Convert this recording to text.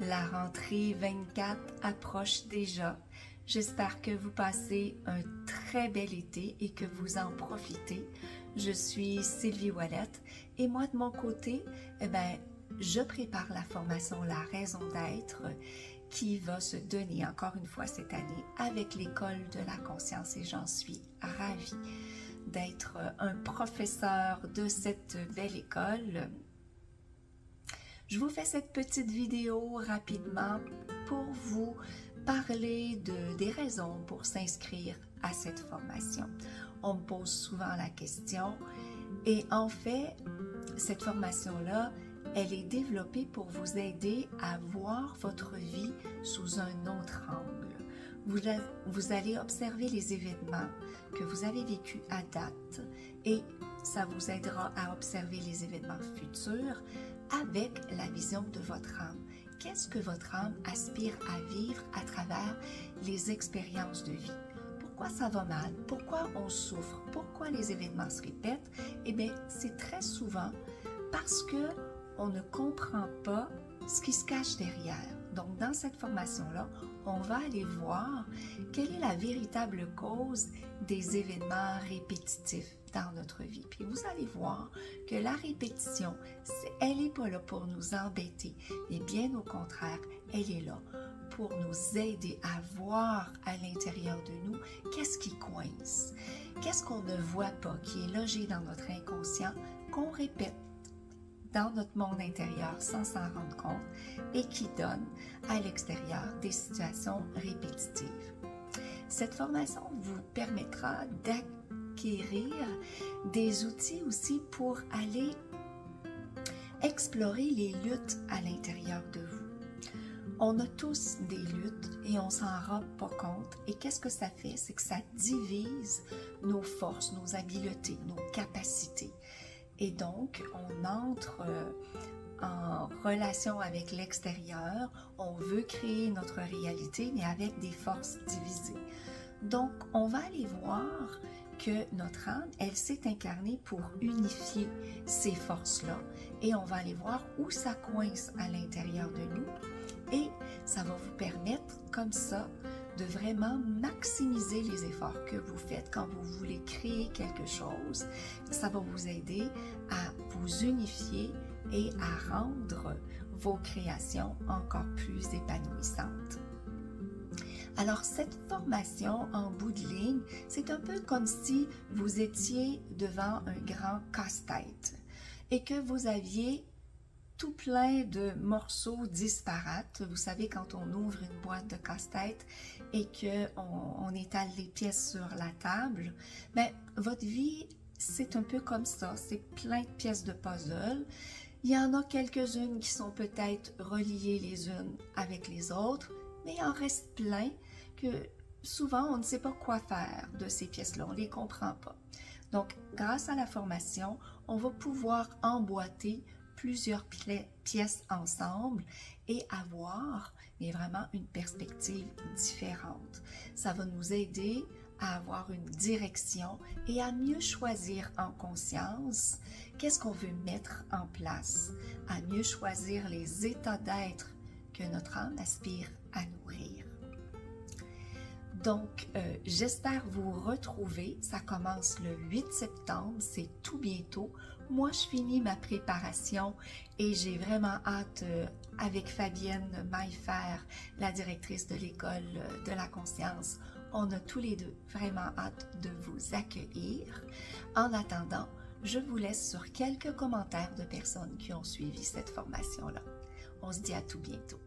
La rentrée 24 approche déjà. J'espère que vous passez un très bel été et que vous en profitez. Je suis Sylvie Ouellette et moi de mon côté, je prépare la formation La raison d'être qui va se donner encore une fois cette année avec l'École de la conscience et j'en suis ravie d'être un professeur de cette belle école. Je vous fais cette petite vidéo rapidement pour vous parler des raisons pour s'inscrire à cette formation. On me pose souvent la question et en fait, cette formation-là, elle est développée pour vous aider à voir votre vie sous un autre angle. Vous allez observer les événements que vous avez vécus à date et ça vous aidera à observer les événements futurs avec la vision de votre âme. Qu'est-ce que votre âme aspire à vivre à travers les expériences de vie? Pourquoi ça va mal? Pourquoi on souffre? Pourquoi les événements se répètent? Eh bien, c'est très souvent parce que on ne comprend pas ce qui se cache derrière. Donc, dans cette formation-là, on va aller voir quelle est la véritable cause des événements répétitifs dans notre vie. Puis vous allez voir que la répétition, elle n'est pas là pour nous embêter, mais bien au contraire, elle est là pour nous aider à voir à l'intérieur de nous qu'est-ce qui coince, qu'est-ce qu'on ne voit pas, qui est logé dans notre inconscient, qu'on répète dans notre monde intérieur sans s'en rendre compte et qui donne à l'extérieur des situations répétitives. Cette formation vous permettra d'acquérir des outils aussi pour aller explorer les luttes à l'intérieur de vous. On a tous des luttes et on s'en rend pas compte. Et qu'est-ce que ça fait? C'est que ça divise nos forces, nos habiletés, nos capacités. Et donc, on entre en relation avec l'extérieur, on veut créer notre réalité, mais avec des forces divisées. Donc, on va aller voir que notre âme, elle s'est incarnée pour unifier ces forces-là et on va aller voir où ça coince à l'intérieur de nous et ça va vous permettre comme ça de vraiment maximiser les efforts que vous faites quand vous voulez créer quelque chose. Ça va vous aider à vous unifier et à rendre vos créations encore plus épanouissantes. Alors, cette formation, en bout de ligne, c'est un peu comme si vous étiez devant un grand casse-tête et que vous aviez tout plein de morceaux disparates. Vous savez, quand on ouvre une boîte de casse-tête et qu'on étale les pièces sur la table, votre vie, c'est un peu comme ça. C'est plein de pièces de puzzle. Il y en a quelques-unes qui sont peut-être reliées les unes avec les autres, mais il en reste plein que souvent on ne sait pas quoi faire de ces pièces-là, on ne les comprend pas. Donc, grâce à la formation, on va pouvoir emboîter plusieurs pièces ensemble et avoir vraiment une perspective différente. Ça va nous aider à avoir une direction et à mieux choisir en conscience qu'est-ce qu'on veut mettre en place, à mieux choisir les états d'être que notre âme aspire à nourrir. Donc, j'espère vous retrouver. Ça commence le 8 septembre, c'est tout bientôt. Moi, je finis ma préparation et j'ai vraiment hâte, avec Fabienne Maillefer, la directrice de l'École de la conscience, on a tous les deux vraiment hâte de vous accueillir. En attendant, je vous laisse sur quelques commentaires de personnes qui ont suivi cette formation-là. On se dit à tout bientôt.